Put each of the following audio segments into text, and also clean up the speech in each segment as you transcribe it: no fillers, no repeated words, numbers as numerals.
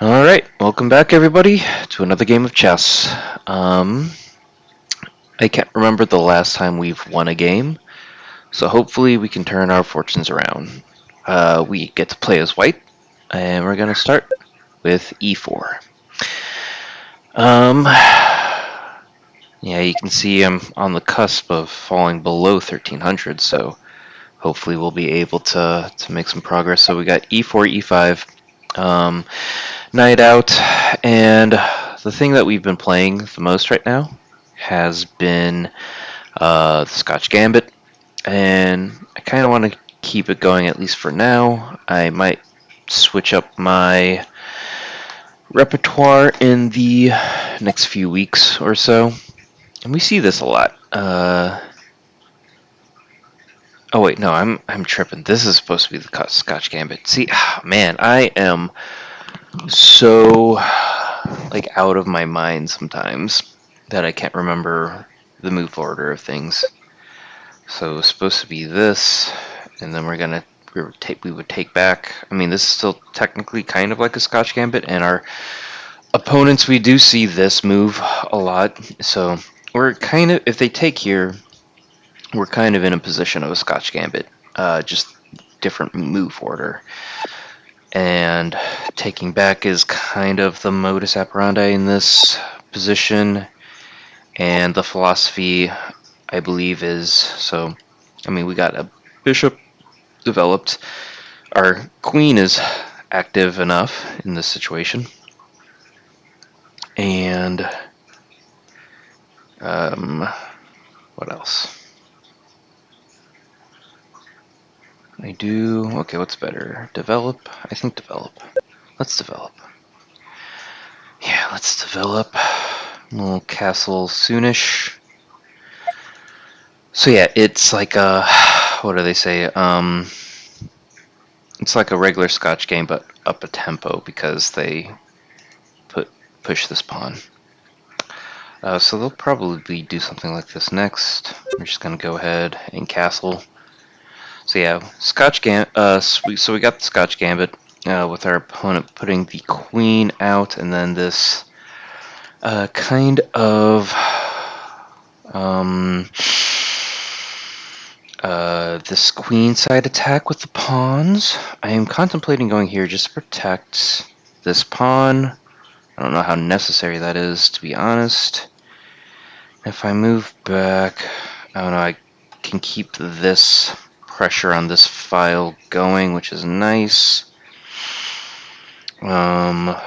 Alright, welcome back everybody to another game of chess. I can't remember the last time we've won a game, so hopefully we can turn our fortunes around. We get to play as white, and we're going to start with e4. Um, yeah, you can see I'm on the cusp of falling below 1300, so hopefully we'll be able to make some progress. So we got e4, e5, knight out, and the thing that we've been playing the most right now has been the Scotch Gambit, and I kind of want to keep it going at least for now. I might switch up my repertoire in the next few weeks or so, and we see this a lot. Oh wait, no, I'm tripping. This is supposed to be the Scotch Gambit. See, man, I am so like out of my mind sometimes that I can't remember the move order of things. So it's supposed to be this, and then we would take back. I mean, this is still technically kind of like a Scotch Gambit, and our opponents, we do see this move a lot. So we're kind of, if they take here, we're kind of in a position of a Scotch Gambit, just different move order. And taking back is kind of the modus operandi in this position, and the philosophy, I believe, is so. I mean, we got a bishop developed. Our queen is active enough in this situation, and what else? I do. Okay, what's better? Develop? I think develop. Let's develop. Yeah, let's develop. A little castle soonish. So yeah, it's like a, what do they say? It's like a regular Scotch game, but up a tempo because they push this pawn. So they'll probably do something like this next. We're just gonna go ahead and castle. So yeah, Scotch Gambit. So we got the Scotch Gambit with our opponent putting the queen out, and then this kind of this queenside attack with the pawns. I am contemplating going here just to protect this pawn. I don't know how necessary that is, to be honest. If I move back, I don't know, I can keep this pressure on this file going, which is nice. Yeah,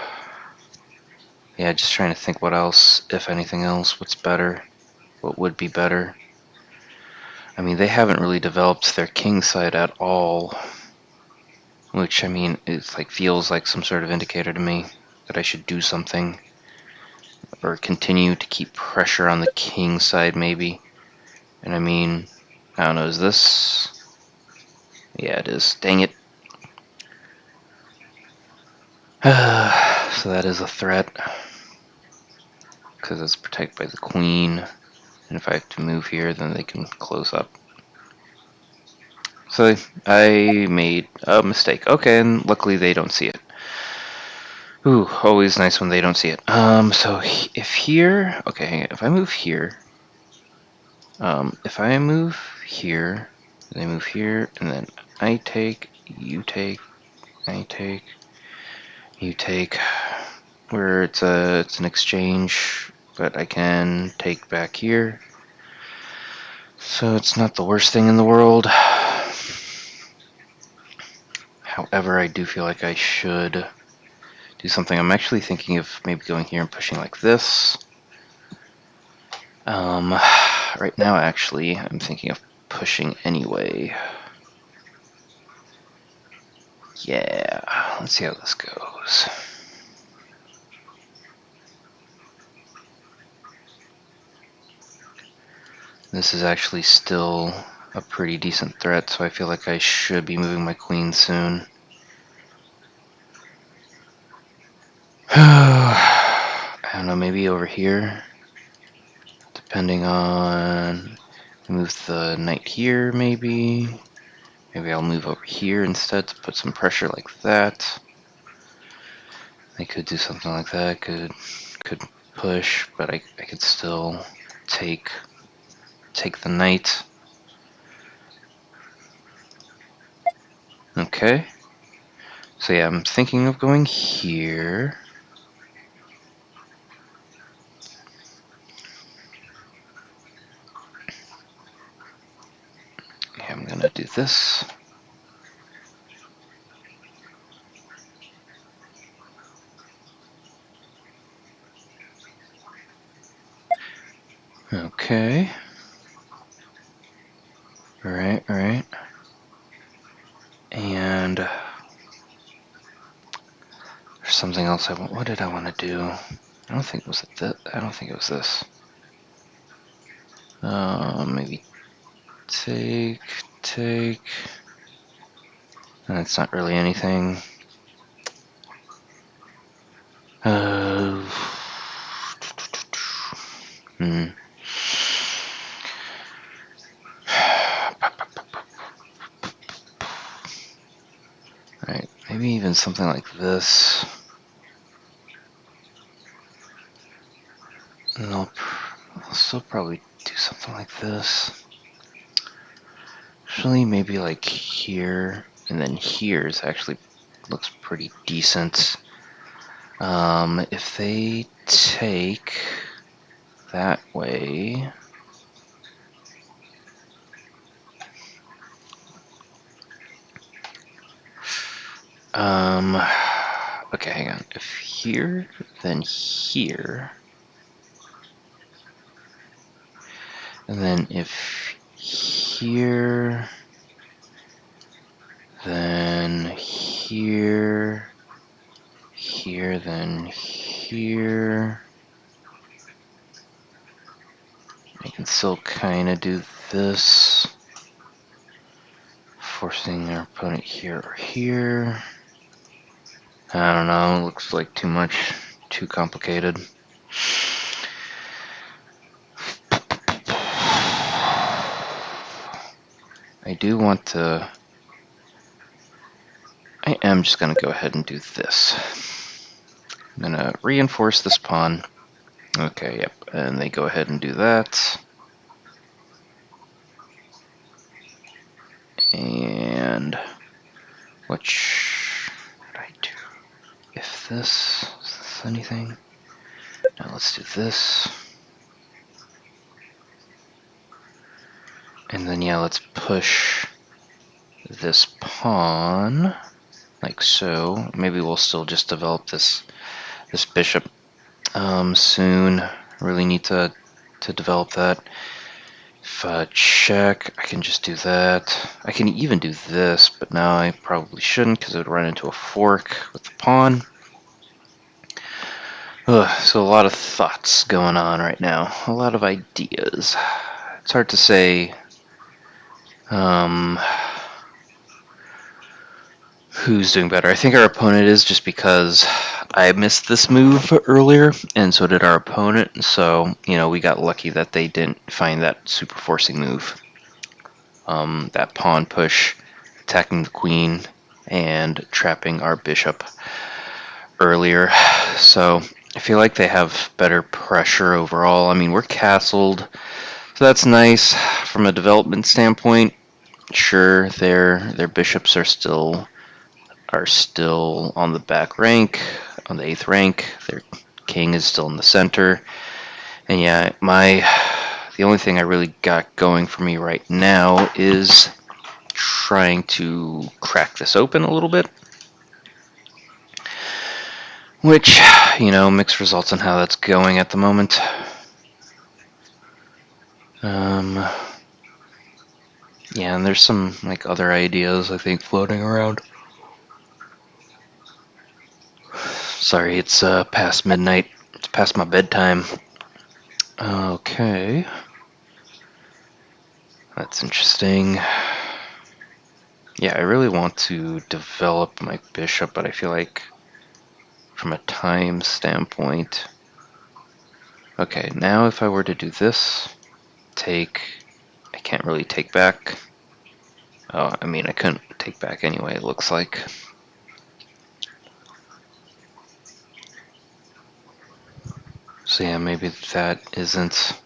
just trying to think what else, if anything else, what's better, what would be better. I mean, they haven't really developed their king side at all, which, I mean, it's like feels like some sort of indicator to me that I should do something or continue to keep pressure on the king side maybe. And I mean, I don't know, is this? Yeah, it is. Dang it. So that is a threat because it's protected by the queen, and if I have to move here, then they can close up. So I made a mistake. Okay, and luckily they don't see it. Ooh, always nice when they don't see it. So if here, okay, if I move here, if I move here, they move here, and then I take, you take, I take, you take, where it's an exchange, but I can take back here. So it's not the worst thing in the world. However, I do feel like I should do something. I'm actually thinking of maybe going here and pushing like this. Right now, actually, I'm thinking of pushing anyway. Yeah, let's see how this goes. This is actually still a pretty decent threat, so I feel like I should be moving my queen soon. I don't know, maybe over here, depending on, move the knight here maybe. Maybe I'll move over here instead to put some pressure like that. I could do something like that. Could push, but I could still take the knight. Okay. So yeah, I'm thinking of going here. Yeah, I'm gonna do this. Okay. Alright. And there's something else I want. What did I want to do? I don't think it was I don't think it was this. Maybe take. That's not really anything. Hmm. Right, maybe even something like this. And I'll still probably do something like this. Actually, maybe like here, and then here is actually looks pretty decent. If they take that way, okay, hang on. If here, then here, and then if here, then here, then here. I can still kind of do this, forcing our opponent here or here. I don't know, looks like too much, too complicated. I do want to... I am just going to go ahead and do this. I'm going to reinforce this pawn. Okay, yep, and they go ahead and do that. And what should I do? If this... is this anything? Now let's do this. And then yeah, let's push this pawn like so. Maybe we'll still just develop this bishop soon. Really need to develop that. If check, I can just do that. I can even do this, but now I probably shouldn't because it would run into a fork with the pawn. So a lot of thoughts going on right now. A lot of ideas. It's hard to say who's doing better. I think our opponent is, just because I missed this move earlier, and so did our opponent. So, we got lucky that they didn't find that super forcing move. That pawn push, attacking the queen, and trapping our bishop earlier. So, I feel like they have better pressure overall. I mean, we're castled, so that's nice from a development standpoint. Sure, their bishops are still on the back rank, on the 8th rank. Their king is still in the center. And yeah, the only thing I really got going for me right now is trying to crack this open a little bit. Which, mixed results on how that's going at the moment. Yeah, and there's some other ideas I think floating around. Sorry, it's past midnight. It's past my bedtime. Okay. That's interesting. Yeah, I really want to develop my bishop, but I feel like from a time standpoint... Okay, now if I were to do this, take... I can't really take back. Oh, I mean, I couldn't take back anyway, it looks like. So yeah, maybe that isn't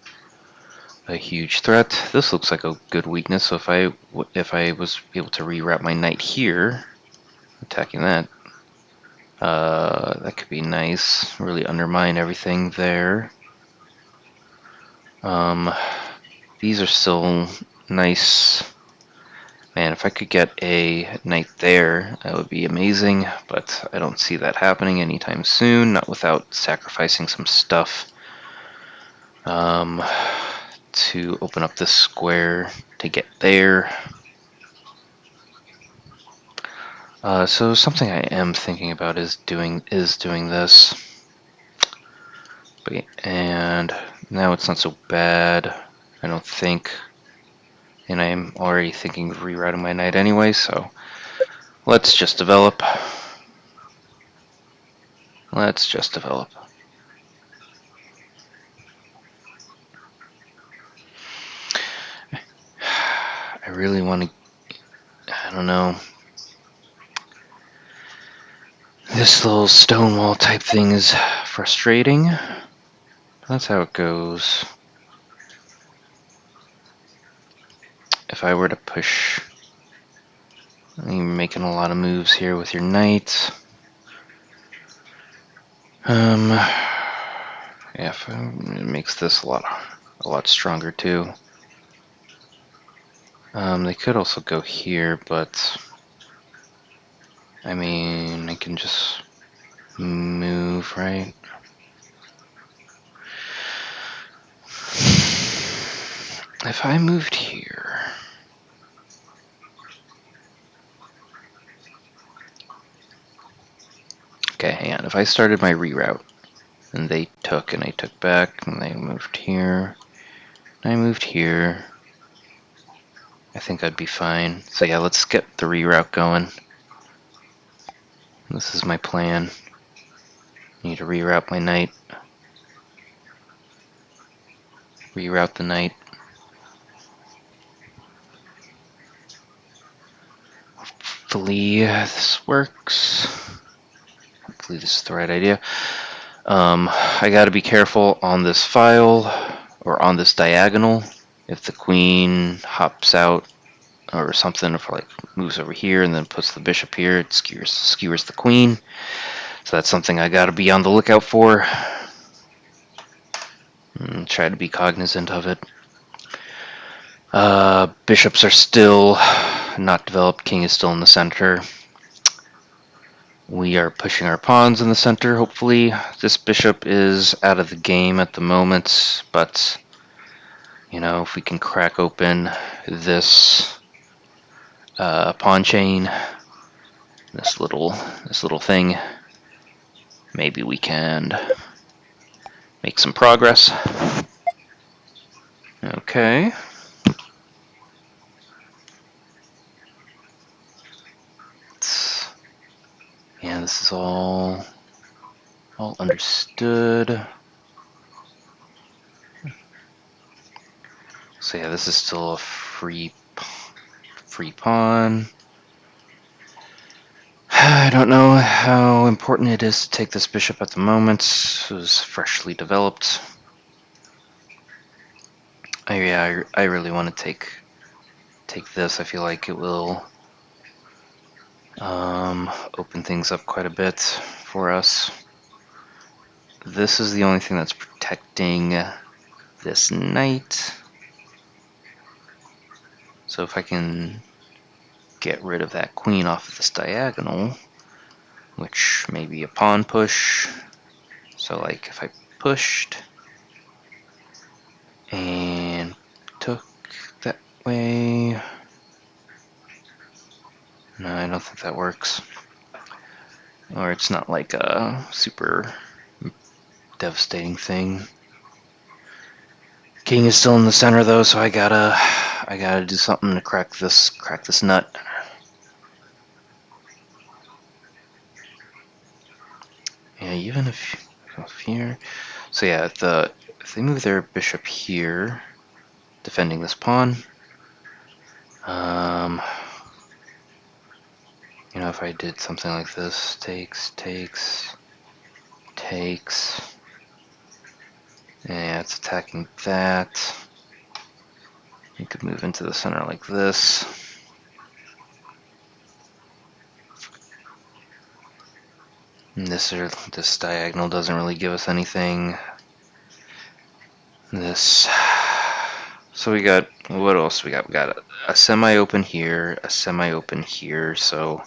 a huge threat. This looks like a good weakness, so if I was able to reroute my knight here, attacking that, that could be nice. Really undermine everything there. These are still nice. Man, if I could get a knight there, that would be amazing, but I don't see that happening anytime soon, not without sacrificing some stuff to open up this square to get there. So something I am thinking about is doing this. And now it's not so bad, I don't think. And I'm already thinking of rerouting my knight anyway, so let's just develop. Let's just develop. I really want to, I don't know. This little stone wall type thing is frustrating. That's how it goes. If I were to push, you're making a lot of moves here with your knight. Yeah, it makes this a lot stronger too. They could also go here, but I mean, I can just move, right? If I moved here, okay, hang on. If I started my reroute, and they took, and I took back, and they moved here, and I moved here, I think I'd be fine. So yeah, let's get the reroute going. This is my plan. Need to reroute my knight. Reroute the knight. Hopefully this works. Hopefully this is the right idea. I gotta be careful on this file, or on this diagonal. If the queen hops out, or something, if like moves over here and then puts the bishop here, it skewers the queen. So that's something I gotta be on the lookout for. Try to be cognizant of it. Bishops are still not developed. King is still in the center. We are pushing our pawns in the center, hopefully. This bishop is out of the game at the moment, but you know, if we can crack open this pawn chain, this little thing, maybe we can make some progress. Okay. Yeah, this is all understood. So yeah, this is still a free pawn. I don't know how important it is to take this bishop at the moment. It was freshly developed. I really want to take this. I feel like it will open things up quite a bit for us. This is the only thing that's protecting this knight. So if I can get rid of that queen off of this diagonal, which may be a pawn push. So like if I pushed and took that way, no, I don't think that works. Or it's not like a super devastating thing. King is still in the center though, so I gotta do something to crack this nut. Yeah, even if here, so yeah, if they move their bishop here, defending this pawn, you know, if I did something like this, takes, Yeah, it's attacking that. You could move into the center like this. And this diagonal doesn't really give us anything. This. So we got, what else we got? We got a semi-open here, a semi-open here, so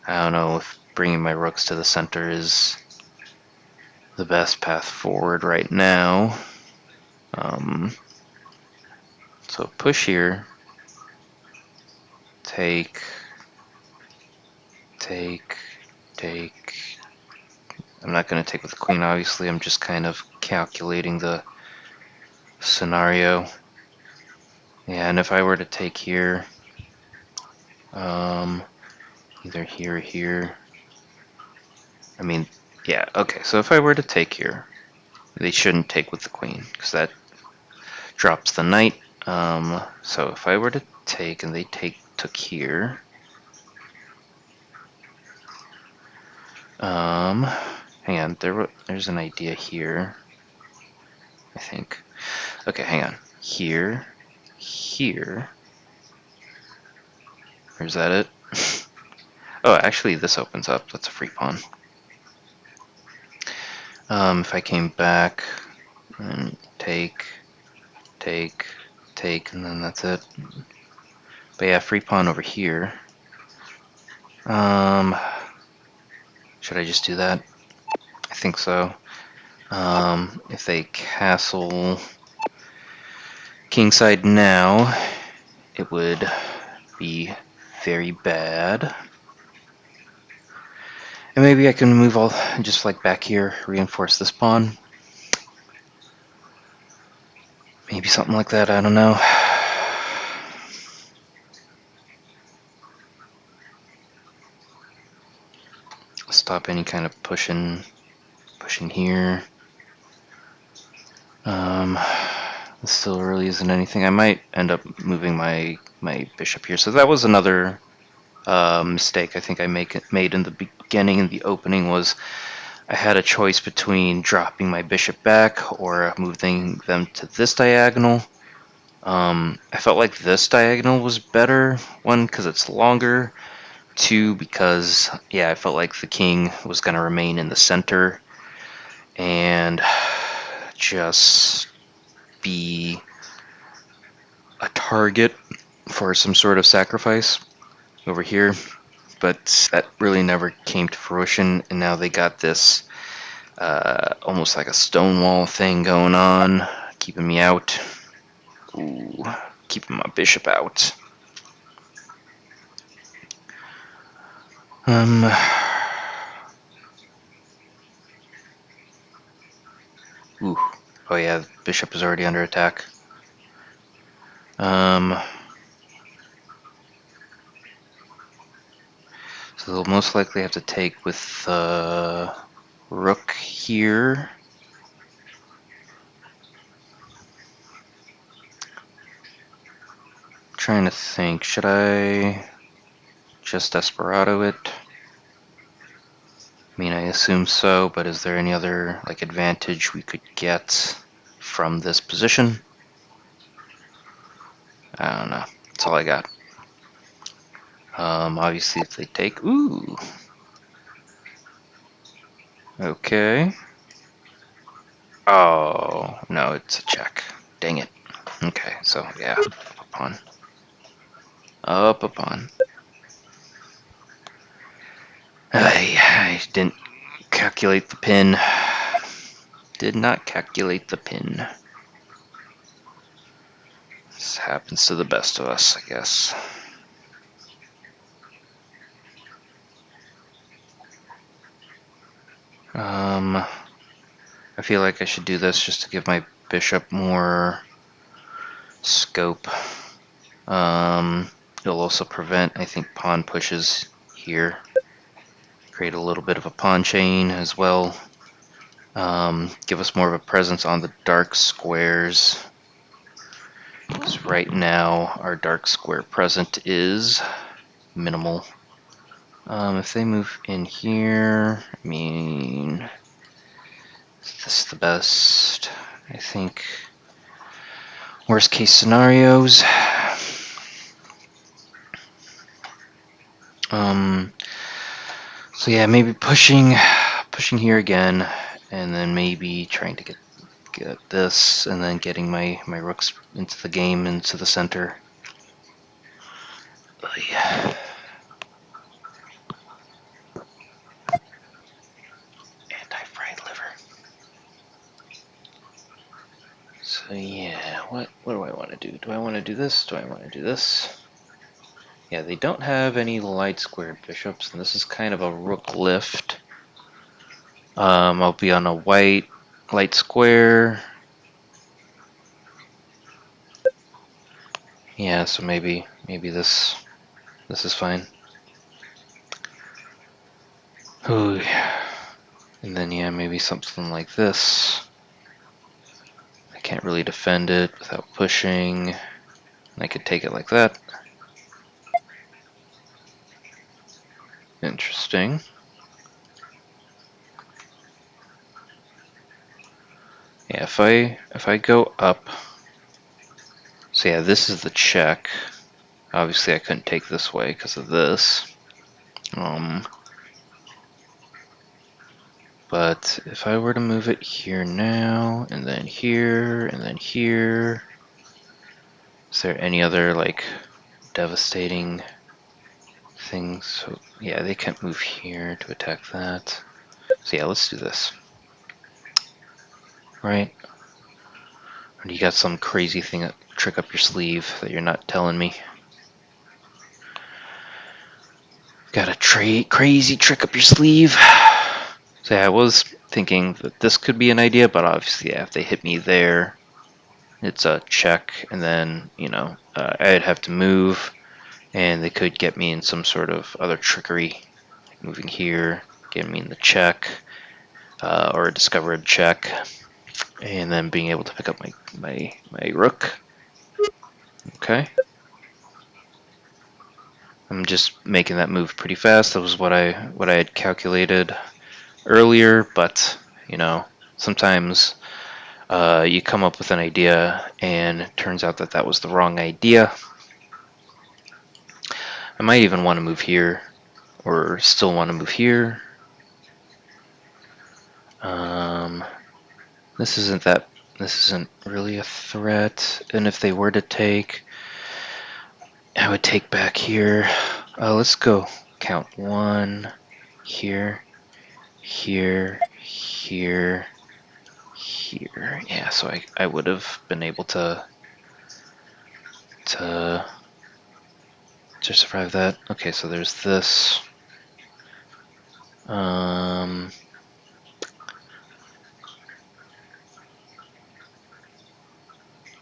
I don't know if bringing my rooks to the center is the best path forward right now. So push here, take, take, take. I'm not going to take with the queen, obviously. I'm just kind of calculating the scenario. Yeah, and if I were to take here, either here or here. I mean, yeah, okay, so if I were to take here, they shouldn't take with the queen, because that drops the knight. So if I were to take, and they took here, hang on, there's an idea here, I think. Okay, hang on. Here, here. Or is that it? Oh, actually, this opens up. That's a free pawn. If I came back and take, and then that's it. But yeah, free pawn over here. Should I just do that? I think so. If they castle kingside now, it would be very bad. And maybe I can move all just like back here, reinforce this pawn. Maybe something like that, I don't know. Stop any kind of pushing here. This still really isn't anything. I might end up moving my bishop here. So that was another mistake I think I made in the beginning, in the opening, was I had a choice between dropping my bishop back or moving them to this diagonal. I felt like this diagonal was better. One, because it's longer. Two, because, yeah, I felt like the king was going to remain in the center and just be a target for some sort of sacrifice over here. But that really never came to fruition, and now they got this almost like a stonewall thing going on, keeping me out. Ooh, keeping my bishop out. Ooh. Oh yeah, bishop is already under attack. So they'll most likely have to take with the rook here. I'm trying to think, should I just desperado it? I mean, I assume so, but is there any other like advantage we could get from this position? I don't know. That's all I got. Obviously, if they take, ooh, okay. Oh no, it's a check. Dang it. Okay, so yeah, up a pawn. Up a pawn. I didn't calculate the pin. Did not calculate the pin. This happens to the best of us, I guess. I feel like I should do this just to give my bishop more scope. It'll also prevent, I think, pawn pushes here. Create a little bit of a pawn chain as well. Give us more of a presence on the dark squares. Because right now, our dark square present is minimal. If they move in here, I mean, is this the best? I think worst case scenarios. So yeah, maybe pushing here again, and then maybe trying to get this, and then getting my rooks into the game, into the center. Yeah. Anti-fried liver. So yeah, what do I want to do? Do I want to do this? Do I want to do this? Yeah, they don't have any light squared bishops, and this is kind of a rook lift. I'll be on a white light square. Yeah, so maybe this is fine. Ooh. And then yeah, maybe something like this. I can't really defend it without pushing. I could take it like that. Interesting. Yeah, if I go up, so yeah, this is the check. Obviously, I couldn't take this way because of this. But if I were to move it here now, and then here, and then here, is there any other like devastating things? So yeah, they can't move here to attack that. So yeah, let's do this. Right? Or do you got some crazy thing, trick up your sleeve that you're not telling me? Got a crazy trick up your sleeve? So yeah, I was thinking that this could be an idea, but obviously yeah, if they hit me there, it's a check, and then, you know, I'd have to move, and they could get me in some sort of other trickery, like moving here, getting me in the check, or a discovered check, and then being able to pick up my rook. Okay. I'm just making that move pretty fast. That was what I had calculated earlier, but you know, sometimes you come up with an idea and it turns out that that was the wrong idea. I might even want to move here, or still want to move here. This isn't really a threat, and if they were to take, I would take back here. Let's go count 1 here, here, here, here. Yeah, so I would have been able to survive that. Okay, so there's this.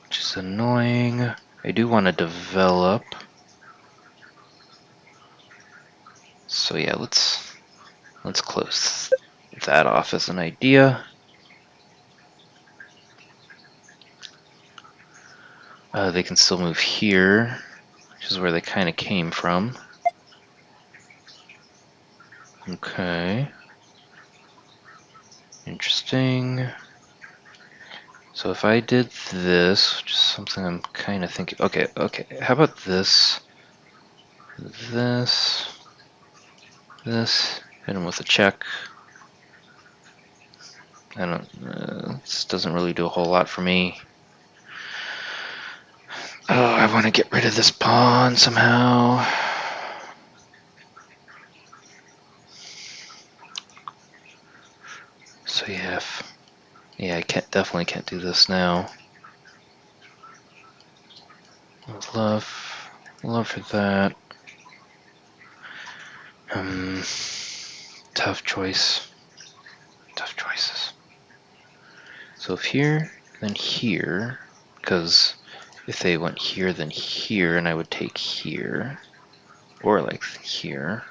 Which is annoying. I do want to develop. So yeah, let's close that off as an idea. They can still move here, which is where they kind of came from. Okay. Interesting. So if I did this, which is something I'm kind of thinking. Okay. How about this? This. Hit him with a check. I don't. This doesn't really do a whole lot for me. Oh, I want to get rid of this pawn somehow. So yeah, I definitely can't do this now. Love for that. Tough choices. So if here, then here, because if they went here, then here, and I would take here, or like here.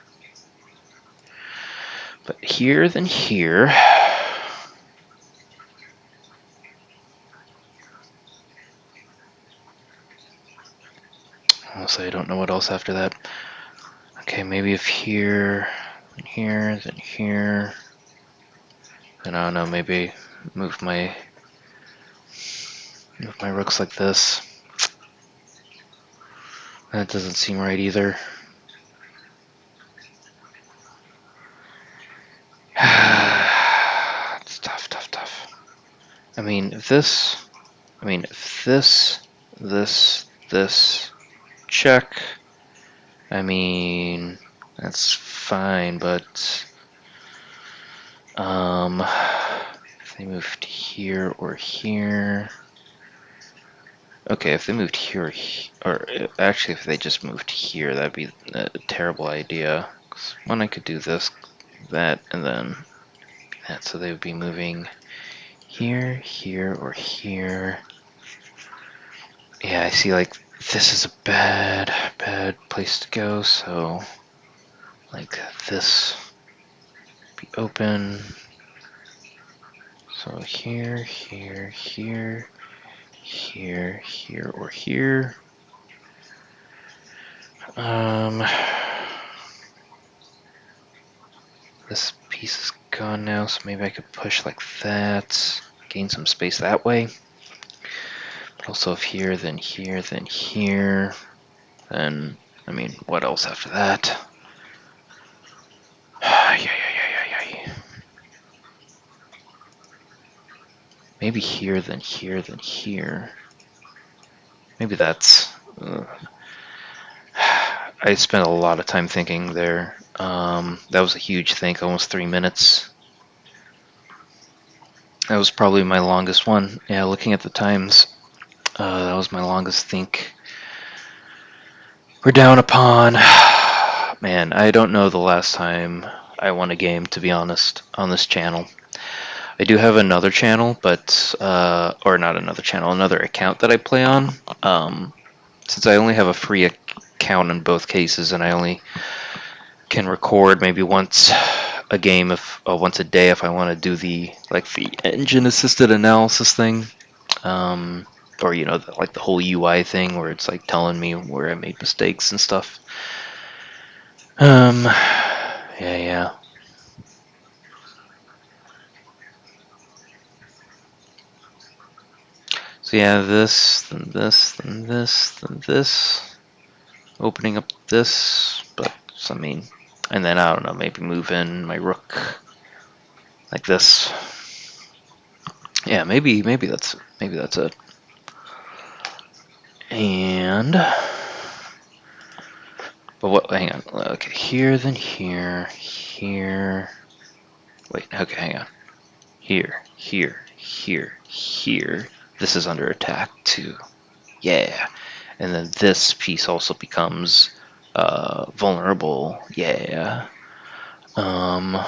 But here, then here. Honestly, I don't know what else after that. Okay, maybe if here, then here, then here. Then I don't know, maybe move my Move my rooks like this. That doesn't seem right either. It's tough, tough, tough. I mean, if this, this, check. I mean, that's fine, but if they moved here or here. Okay, if they moved here, or actually, if they just moved here, that'd be a terrible idea. 'Cause one, I could do this, that, and then that, so they would be moving here, here, or here. Yeah, I see, like, this is a bad place to go, so, like, this be open. So here, here, here, here, here, or here. This piece is gone now, so maybe I could push like that, gain some space that way. But also if here, then here, then here, then, I mean, what else after that? Maybe here, then here, then here. Maybe that's... I spent a lot of time thinking there. That was a huge think, almost 3 minutes. That was probably my longest one. Yeah, looking at the times, that was my longest think. We're down upon... Man, I don't know the last time I won a game, to be honest, on this channel. I do have another channel, but... or not another channel, another account that I play on. Since I only have a free account in both cases, and I only can record maybe once a game, if once a day, if I want to do the engine assisted analysis thing, or like the whole UI thing where it's like telling me where I made mistakes and stuff. Yeah. So yeah, this, then this, then this, then this, opening up this, but I mean, and then I don't know, maybe move in my rook like this. Yeah, maybe that's it. And but what? Hang on. Okay, here, then here, here. Wait. Okay, hang on. Here, here, here, here. This is under attack too. Yeah. And then this piece also becomes vulnerable. Yeah. So I'm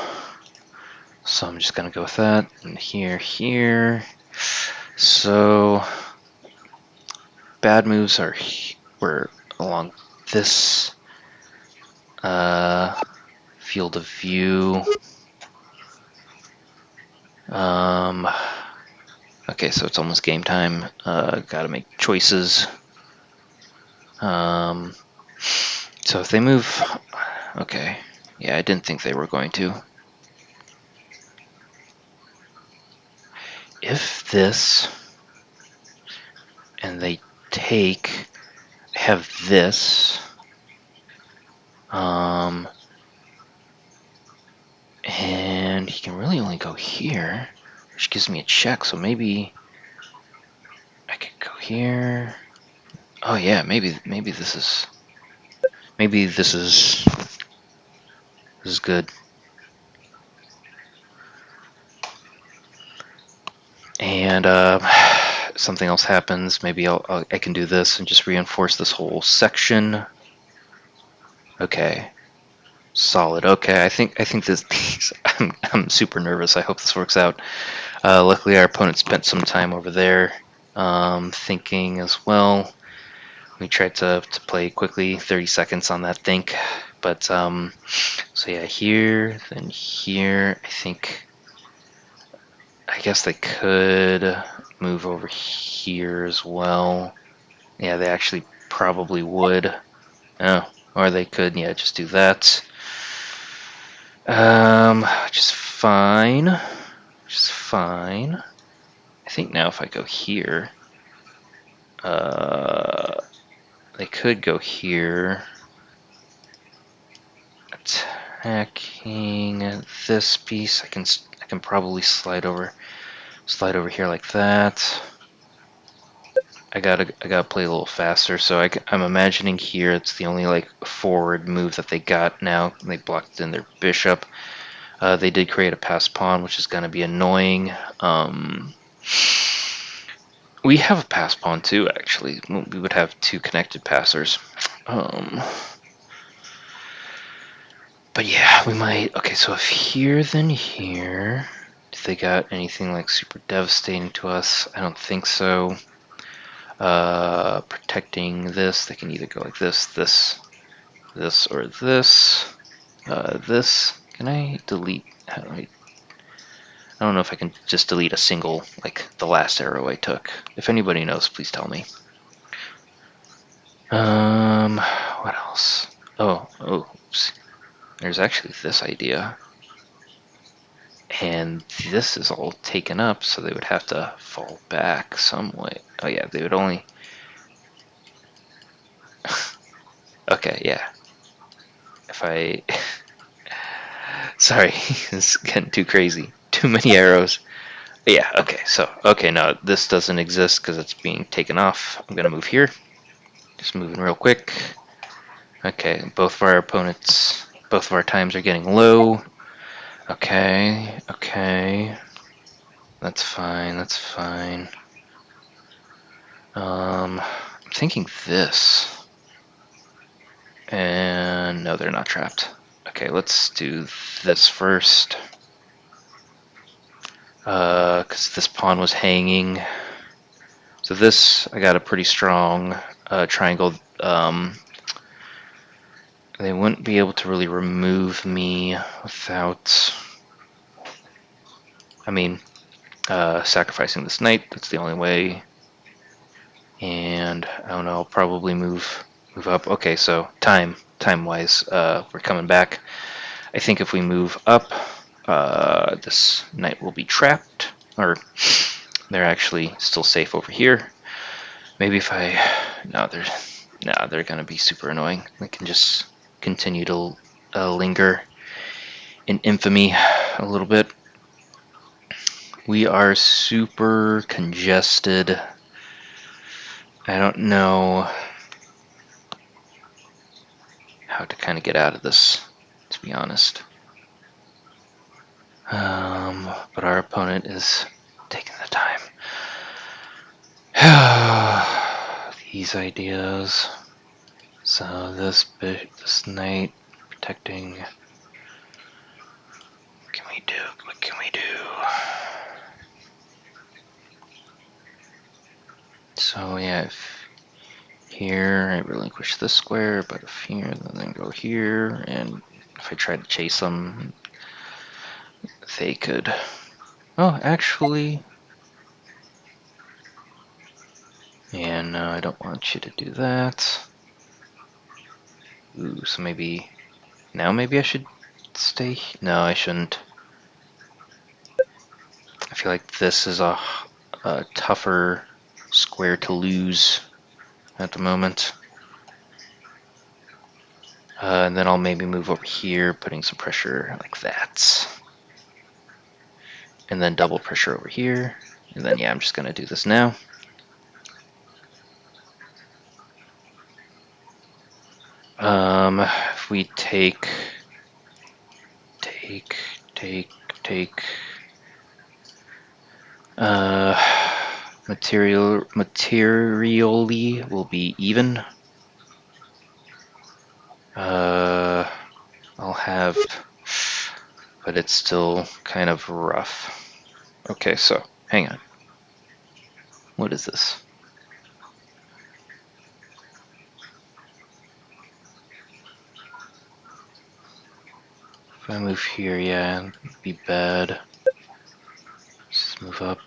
just gonna go with that. And here, here. So bad moves were along this field of view. Okay, so it's almost game time. Gotta make choices. So if they move... Okay. Yeah, I didn't think they were going to. If this... and they have this... and he can really only go here, which gives me a check, so maybe I could go here. Oh yeah, maybe this is good. And something else happens. Maybe I can do this and just reinforce this whole section. Okay, solid. Okay, I think this. I'm super nervous. I hope this works out. Luckily, our opponent spent some time over there thinking as well. We tried to play quickly, 30 seconds on that think. But so yeah, here, then here. I guess they could move over here as well. Yeah, they actually probably would. Oh, or they could, yeah, just do that. Just fine. Just fine. I think now if I go here, They could go here. Attacking this piece. I can probably slide over here like that. I gotta play a little faster, so I'm imagining here it's the only like forward move that they got now. They blocked in their bishop. They did create a passed pawn, which is gonna be annoying. We have a passed pawn too, actually. We would have two connected passers. But yeah, we might. Okay, so if here, then here. Do they got anything like super devastating to us? I don't think so. Protecting this, they can either go like this, this, or this. This. Can I delete? How do I don't know if I can just delete a single, like the last arrow I took. If anybody knows, please tell me. What else? Oh, oops. There's actually this idea. And this is all taken up, so they would have to fall back some way. Oh yeah, they would only... Okay, yeah. If I... Sorry, this is getting too crazy. Too many arrows. Yeah, okay, so... Okay, no, this doesn't exist because it's being taken off. I'm gonna move here. Just moving real quick. Okay, both of our opponents... Both of our times are getting low. Okay, okay. That's fine, that's fine. I'm thinking this. And no, they're not trapped. Okay, let's do this first. Because this pawn was hanging. So this, I got a pretty strong triangle. They wouldn't be able to really remove me without... I mean, sacrificing this knight. That's the only way. And I don't know, I'll probably move up. Okay, so time-wise, we're coming back. I think if we move up, this knight will be trapped, or they're actually still safe over here. Maybe if I... No, they're gonna be super annoying. They can just continue to linger in infamy a little bit. We are super congested. I don't know how to kind of get out of this, to be honest. But our opponent is taking the time. These ideas. So this knight protecting. What can we do? What can we do? So yeah, if here I relinquish this square, but if here, then go here, and if I try to chase them, they could. Oh, actually. Yeah, no, I don't want you to do that. Ooh, so maybe... Now maybe I should stay... No, I shouldn't. I feel like this is a tougher square to lose at the moment. And then I'll maybe move over here, putting some pressure like that. And then double pressure over here. And then, yeah, I'm just going to do this now. If we take, materially will be even. I'll have, but it's still kind of rough. Okay, so, hang on. What is this? If I move here, yeah, it'd be bad. Just move up.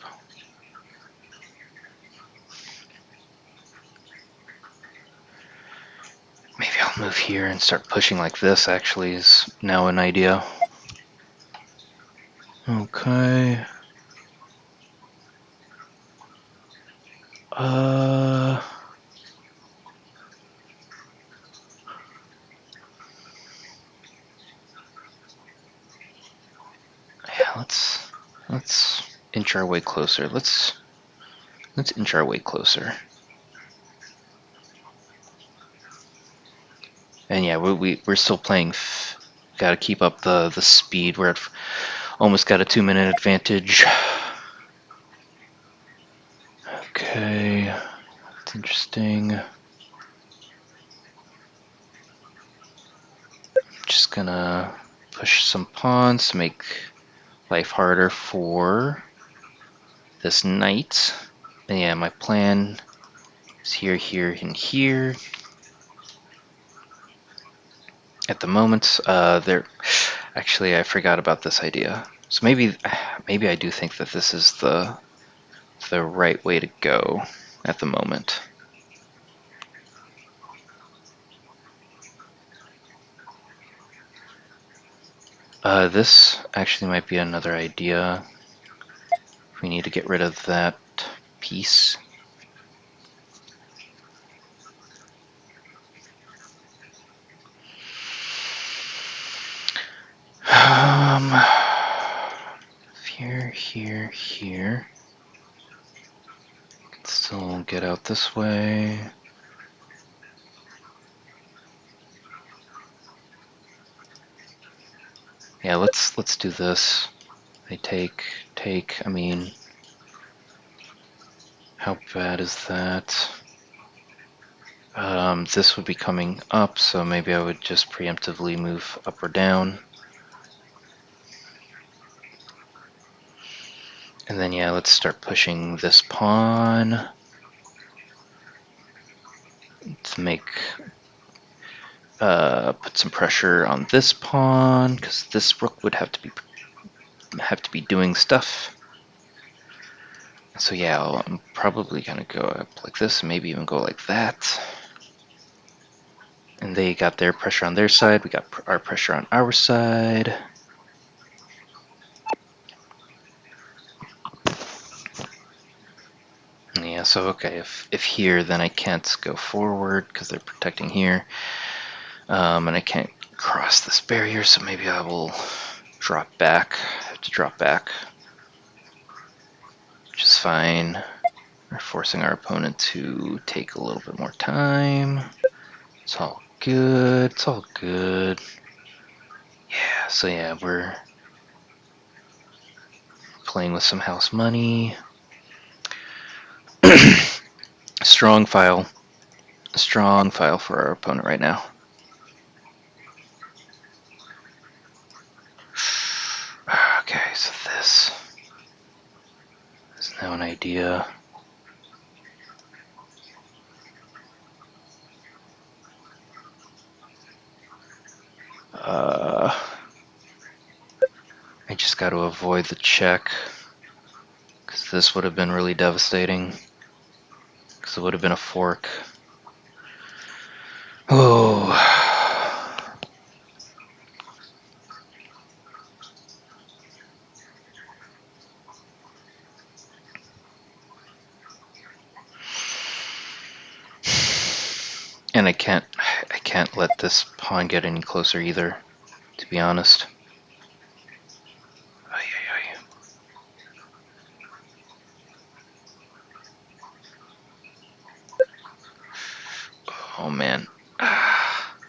Maybe I'll move here and start pushing like this, actually, is now an idea. Okay. Let's inch our way closer. Let's inch our way closer. And yeah, we're still playing. Got to keep up the speed. We're at almost got a 2-minute advantage. Okay, that's interesting. Just gonna push some pawns to make life harder for this knight. And yeah, my plan is here, here, and here. At the moment, there. Actually, I forgot about this idea. So maybe I do think that this is the right way to go at the moment. This actually might be another idea. We need to get rid of that piece. Here, here, here. Still get out this way. Yeah, let's do this. They take. I mean, how bad is that? This would be coming up, so maybe I would just preemptively move up or down. And then yeah, let's start pushing this pawn to make put some pressure on this pawn, because this rook would have to be doing stuff. So yeah, I'm probably gonna go up like this, and maybe even go like that. And they got their pressure on their side, we got our pressure on our side. Yeah, so okay, if here, then I can't go forward because they're protecting here. And I can't cross this barrier, so maybe I will drop back. I have to drop back, which is fine. We're forcing our opponent to take a little bit more time. It's all good. It's all good. Yeah, so yeah, we're playing with some house money. Strong file. Strong file for our opponent right now. Okay, so this is now an idea. I just got to avoid the check, because this would have been really devastating, because it would have been a fork. Oh. And I can't let this pawn get any closer either, to be honest. Ay, ay, ay. Oh man.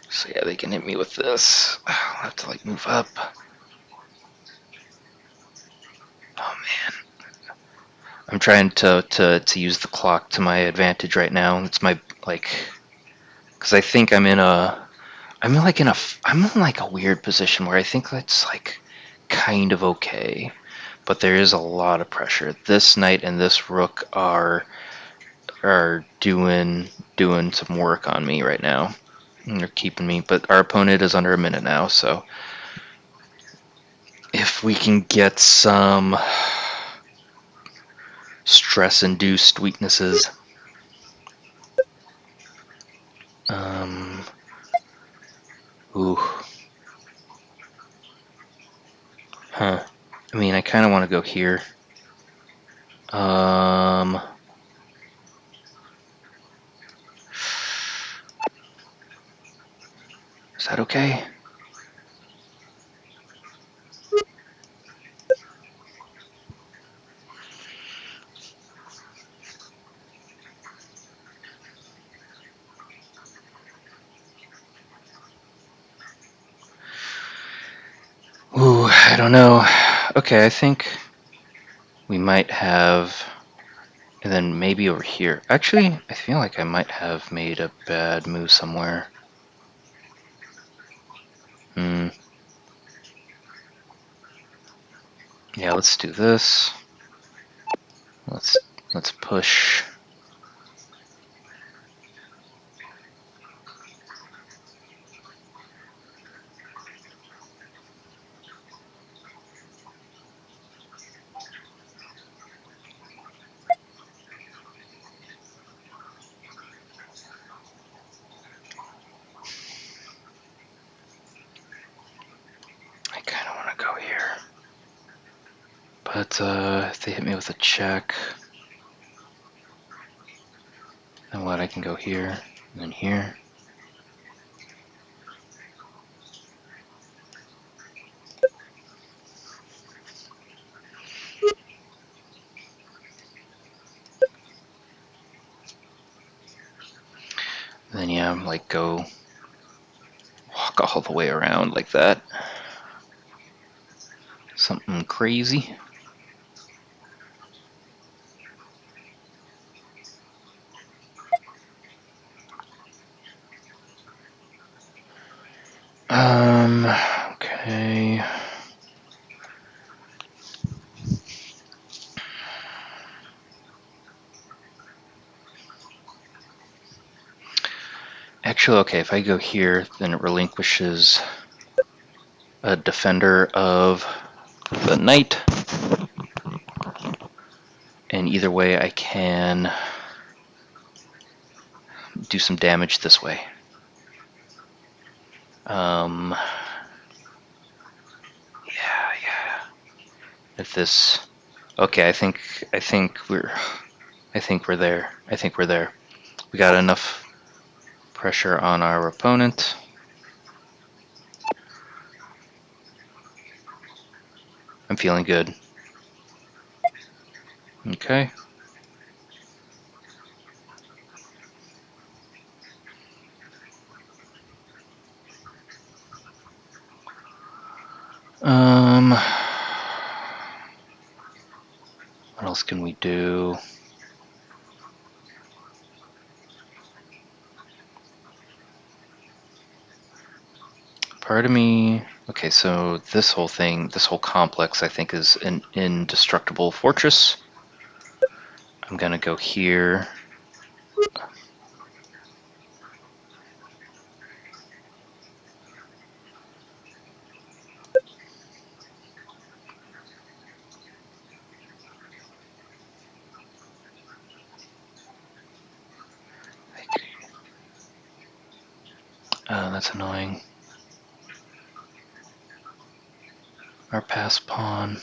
So yeah, they can hit me with this. I'll have to like move up. Oh man. I'm trying to use the clock to my advantage right now. It's my like, because I think I'm in like a weird position where I think that's like kind of okay, but there is a lot of pressure. This knight and this rook are doing some work on me right now. And they're keeping me, but our opponent is under a minute now, so if we can get some stress-induced weaknesses. Ooh. Huh. I mean, I kind of want to go here. Is that okay? don't know. Okay, I think we might have, and then maybe over here. Actually, I feel like I might have made a bad move somewhere. Yeah, let's do this. Let's push. I kind of want to go here. But if they hit me with a check, then what? I can go here, and then here. And then yeah, like go walk all the way around like that. Something crazy. Okay. Actually, okay, if I go here, then it relinquishes a defender of the knight. And either way, I can do some damage this way. Yeah. If this, okay, I think we're there. I think we're there. We got enough pressure on our opponent. I'm feeling good. Okay. What else can we do? Part of me, okay, so this whole thing, this whole complex, I think is an indestructible fortress. I'm gonna go here. That's annoying. Our pass pawn.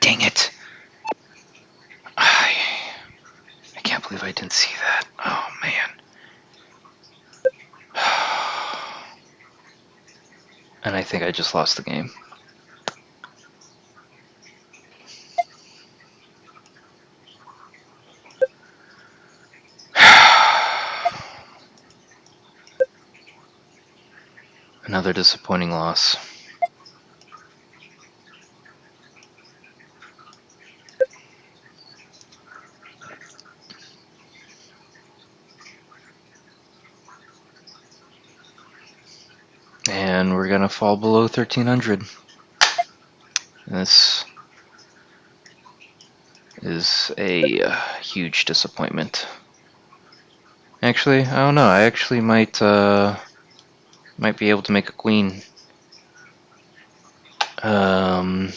Dang it! I can't believe I didn't see that. Oh man. And I think I just lost the game. Another disappointing loss. And we're gonna fall below 1300. This is a huge disappointment. Actually, I don't know. I actually might be able to make a queen. Yeah,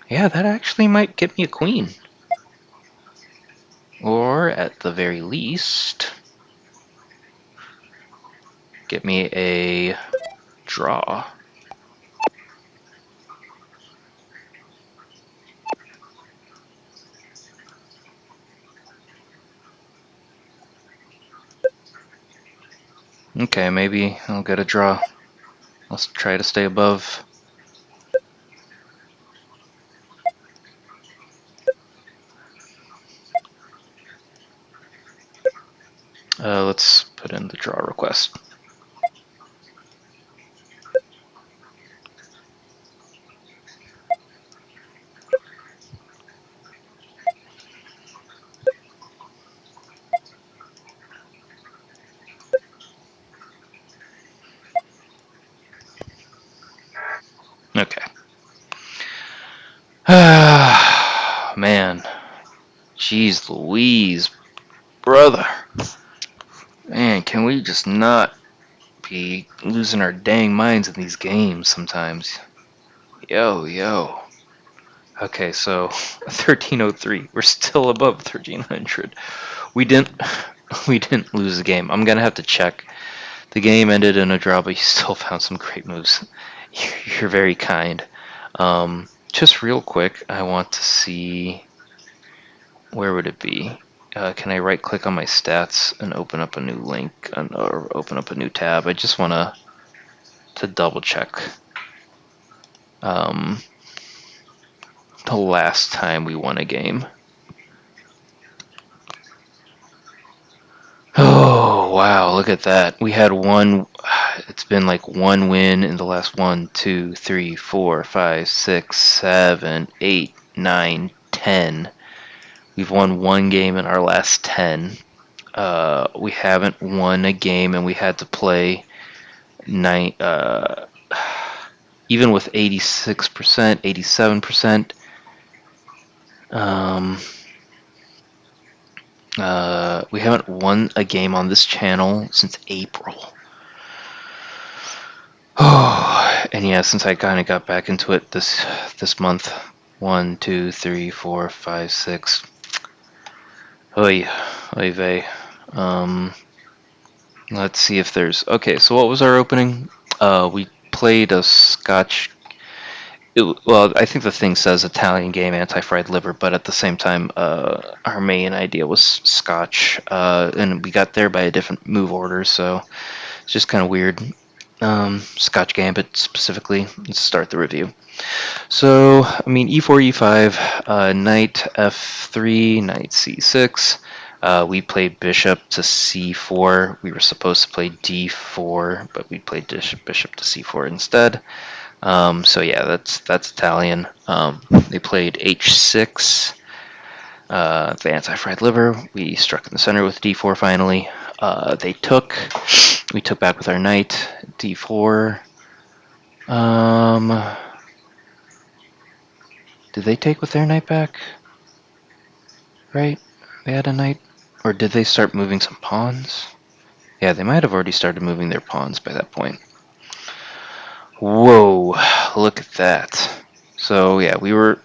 that actually might get me a queen. Or at the very least, get me a draw. Okay, maybe I'll get a draw. Let's try to stay above. Let's put in the draw request. Okay. Man. Jeez Louise, brother. Man, can we just not be losing our dang minds in these games sometimes? Yo, yo. Okay, so 1303. We're still above 1300. We didn't we didn't lose the game. I'm gonna have to check. The game ended in a draw, but you still found some great moves. You're very kind. Just real quick, I want to see, where would it be? Can I right click on my stats and open up a new link or open up a new tab? I just want to double check um, the last time we won a game. Oh, wow, look at that. We had one, it's been like one win in the last 1, 2, 3, 4, 5, 6, 7, 8, 9, 10. We've won one game in our last 10. We haven't won a game, and we had to play nine, even with 86%, 87%. We haven't won a game on this channel since April. Oh, and yeah, since I kind of got back into it this month, 1, 2, 3, 4, 5, 6. Oy, oy vey. Let's see if there's. Okay, so what was our opening? We played a Scotch. Well, I think the thing says Italian game anti-fried liver, but at the same time, our main idea was Scotch, and we got there by a different move order, so it's just kind of weird. Scotch Gambit specifically. Let's start the review. So, I mean, e4, e5, knight f3, knight c6. We played bishop to c4. We were supposed to play d4, but we played bishop to c4 instead. So yeah, that's Italian. They played h6, the anti-fried liver. We struck in the center with d4 finally. They took. We took back with our knight, d4. Did they take with their knight back? Right? They had a knight? Or did they start moving some pawns? Yeah, they might have already started moving their pawns by that point. Whoa, look at that. So yeah, we were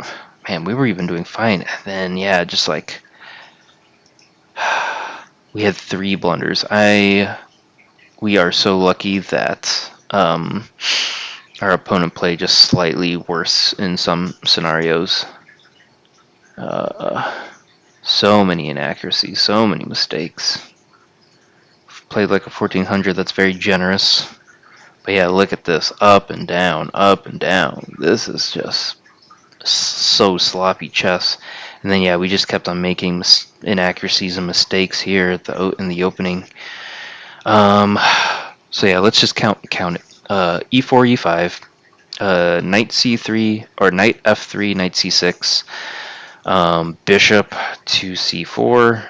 even doing fine. And then yeah, just like we had 3 blunders. We are so lucky that our opponent played just slightly worse in some scenarios. So many inaccuracies, so many mistakes. Played like a 1400, that's very generous. But yeah, look at this. Up and down, up and down. This is just so sloppy chess. And then yeah, we just kept on making inaccuracies and mistakes here in the opening. So yeah, let's just count it. E4, E5, knight C3 or knight F3, knight C6, bishop to C4,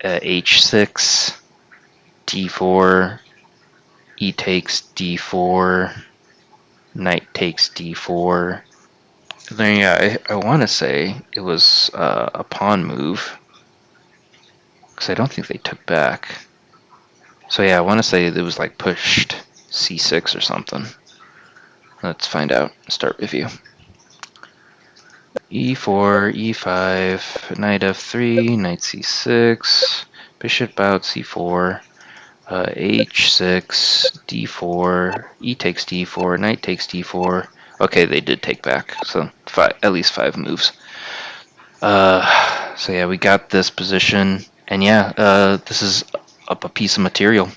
H6, D4, E takes D4, knight takes D4. Then yeah, I want to say it was a pawn move, because I don't think they took back. So yeah, I want to say it was like pushed C6 or something. Let's find out. Start review. E4, E5, knight F3, knight C6, bishop out C4, H6, D4, E takes D4, knight takes D4. Okay, they did take back, so at least 5 moves. So yeah, we got this position, and yeah, this is up a piece of material.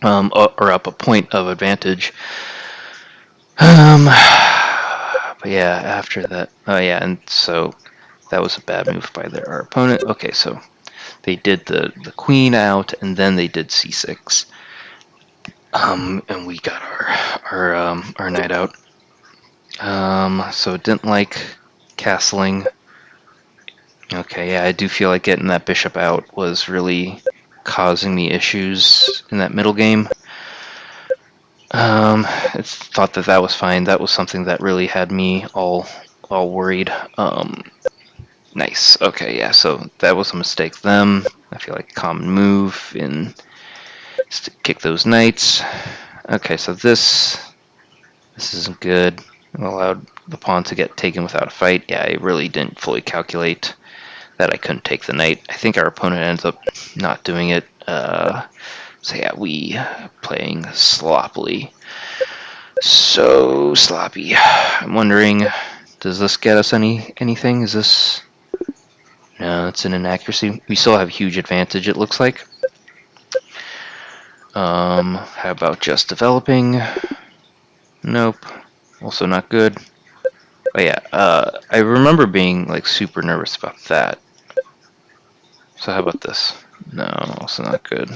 or up a point of advantage. But yeah, after that, oh yeah, and so that was a bad move by our opponent. Okay, so they did the queen out, and then they did c6. And we got our knight out. So it didn't like castling. Okay, yeah, I do feel like getting that bishop out was really causing me issues in that middle game. I thought that was fine. That was something that really had me all worried. Nice. Okay, yeah. So that was a mistake. I feel like common move in to kick those knights. Okay, so this isn't good. It allowed the pawn to get taken without a fight. Yeah, I really didn't fully calculate that I couldn't take the knight. I think our opponent ends up not doing it. So yeah, we playing sloppily. So sloppy. I'm wondering, does this get us anything? Is this... No, it's an inaccuracy. We still have huge advantage, it looks like. How about just developing? Nope. Also not good. Oh yeah, I remember being like super nervous about that. So how about this? No, also not good.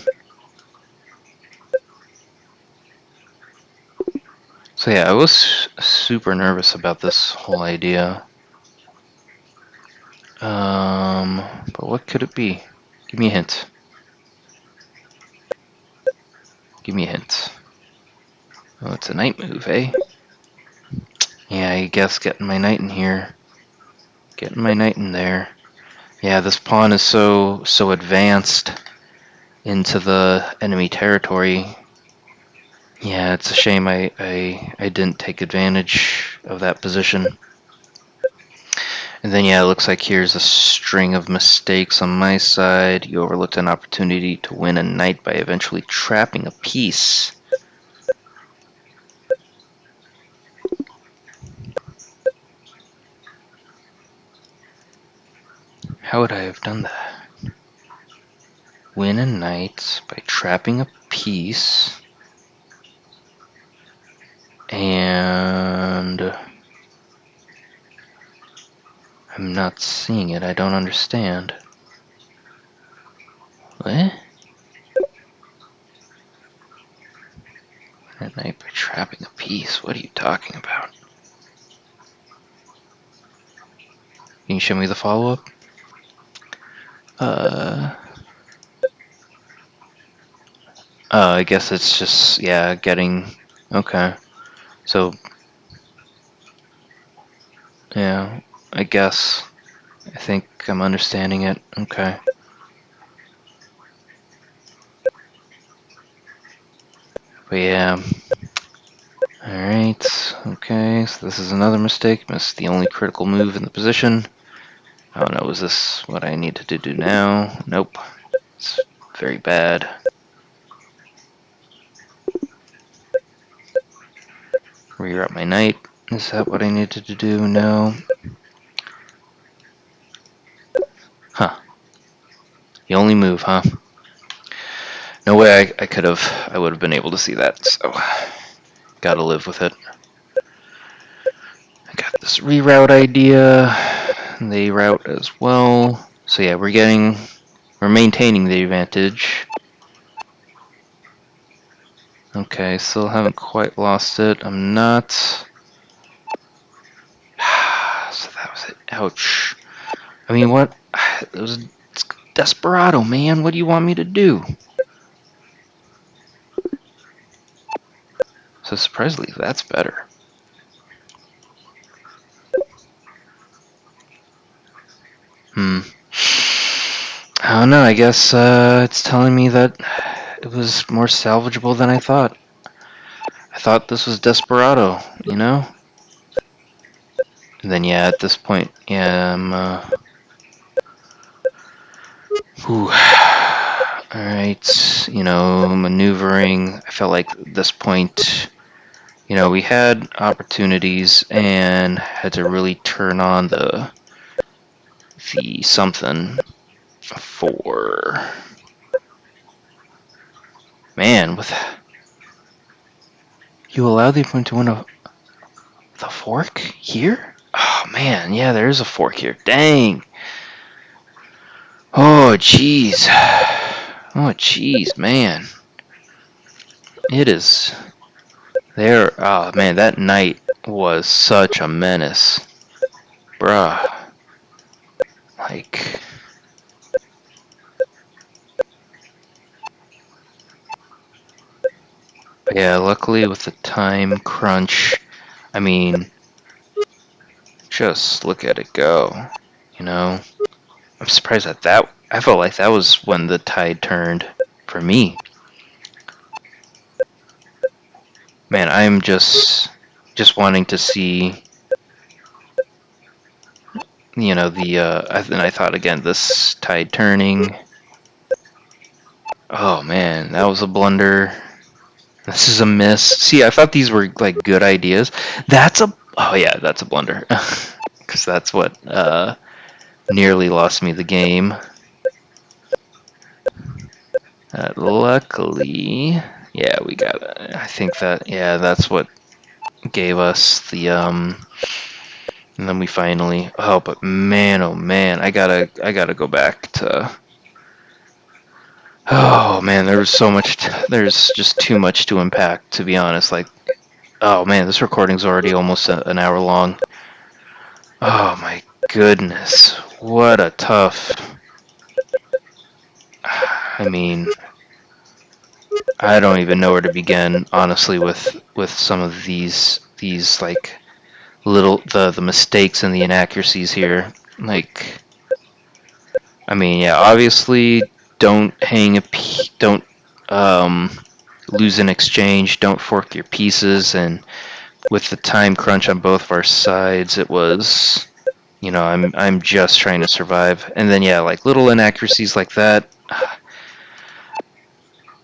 So yeah, I was super nervous about this whole idea. But what could it be? Give me a hint. Give me a hint. Oh, it's a knight move, eh? Yeah, I guess getting my knight in here. Getting my knight in there. Yeah, this pawn is so advanced into the enemy territory. Yeah, it's a shame I didn't take advantage of that position. And then yeah, it looks like here's a string of mistakes on my side. You overlooked an opportunity to win a knight by eventually trapping a piece. How would I have done that? Win a knight by trapping a piece. And I'm not seeing it. I don't understand. What? A knight by trapping a piece? What are you talking about? Can you show me the follow-up? I guess it's just, yeah, getting... Okay. So, yeah, I guess. I think I'm understanding it. Okay. But yeah. Alright, okay, so this is another mistake. Missed the only critical move in the position. Oh no, is this what I need to do now? Nope. It's very bad. Reroute my knight. Is that what I needed to do? No. Huh. The only move, huh? No way I would have been able to see that, so gotta live with it. I got this reroute idea. They route as well. So yeah, we're maintaining the advantage. Okay, still haven't quite lost it. I'm not. So that was it. Ouch. I mean, what? It's Desperado, man. What do you want me to do? So surprisingly, that's better. I don't know. I guess it's telling me that it was more salvageable than I thought. I thought this was Desperado, you know? And then yeah, at this point, yeah, whew. Alright, maneuvering. I felt like at this point, we had opportunities and had to really turn on the something for Man, you allow the opponent to win the fork here? Oh man, yeah, there is a fork here. Dang. Oh jeez. Oh jeez, man. It is there. Oh man, that knight was such a menace, bruh. Like, yeah. Luckily, with the time crunch, I mean, just look at it go. You know, I'm surprised at that. I felt like that was when the tide turned for me. Man, I'm just wanting to see, you know, and I thought again, this tide turning. Oh man, that was a blunder. This is a miss. See, I thought these were like good ideas. Oh yeah, that's a blunder. Because that's what nearly lost me the game. Luckily, yeah, we got it. I think that, yeah, that's what gave us the and then we finally, but man, oh man, I gotta go back to, oh man, there's just too much to unpack, to be honest. Like, oh man, this recording's already almost an hour long. Oh my goodness, what a tough, I mean, I don't even know where to begin, honestly, with some of these like the mistakes and the inaccuracies here. Like, I mean, yeah, obviously, don't um, lose an exchange, don't fork your pieces, and with the time crunch on both of our sides, it was, you know, I'm just trying to survive, and then yeah, like little inaccuracies like that.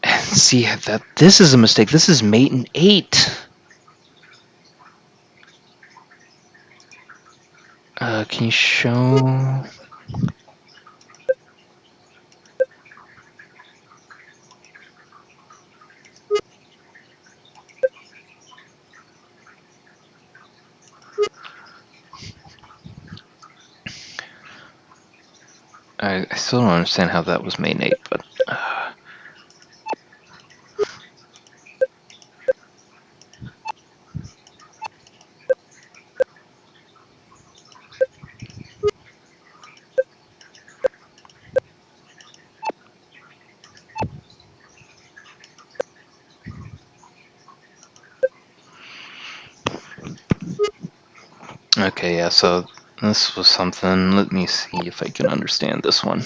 And see that this is a mistake. This is mate and 8. Can you show? I still don't understand how that was mate and 8, but. Okay, yeah, so this was something. Let me see if I can understand this one.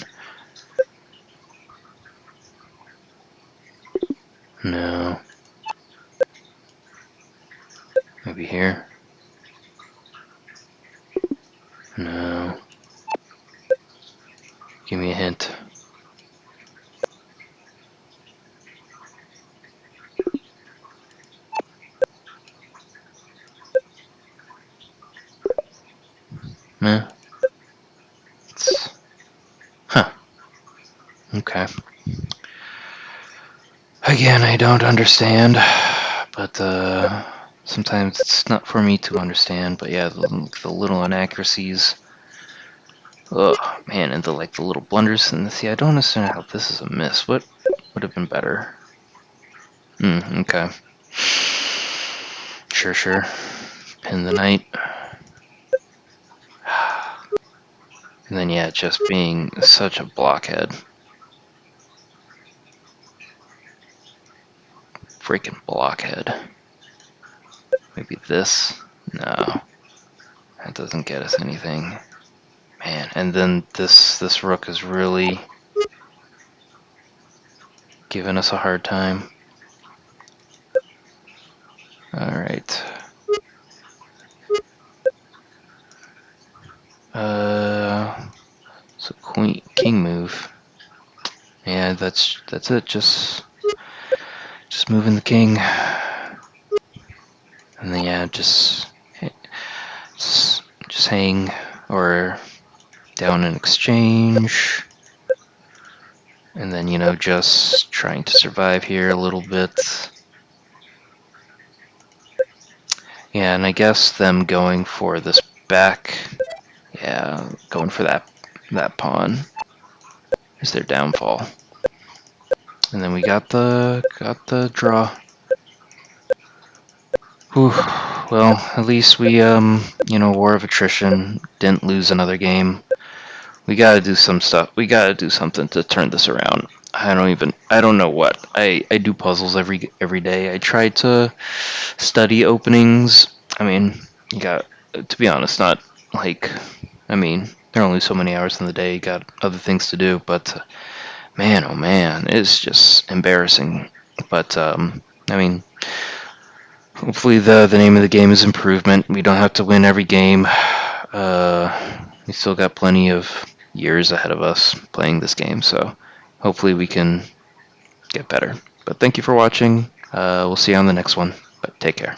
No. Maybe here? No. Give me a hint. Nah. Huh. Okay. Again, I don't understand, but sometimes it's not for me to understand. But yeah, the little inaccuracies. Oh man, and the little blunders. And see, I don't understand how this is a miss. What would have been better? Okay. Sure. Pin the knight. And then yeah, just being such a blockhead. Freaking blockhead. Maybe this? No. That doesn't get us anything. Man, and then this rook is really giving us a hard time. Alright. So king move. Yeah, that's it. Just moving the king. And then yeah, just hang or down in exchange. And then, just trying to survive here a little bit. Yeah, and I guess them going for this back, yeah, going for that pawn is their downfall. And then we got the draw. Whew. Well, at least we war of attrition, didn't lose another game. We gotta do some stuff. We gotta do something to turn this around. I don't know what. I do puzzles every day. I try to study openings. I mean, you got to be honest, not like, I mean, there are only so many hours in the day. You got other things to do, but man, oh man, it's just embarrassing. But I mean, hopefully the name of the game is improvement. We don't have to win every game. We still got plenty of years ahead of us playing this game, so hopefully we can get better. But thank you for watching. We'll see you on the next one. But take care.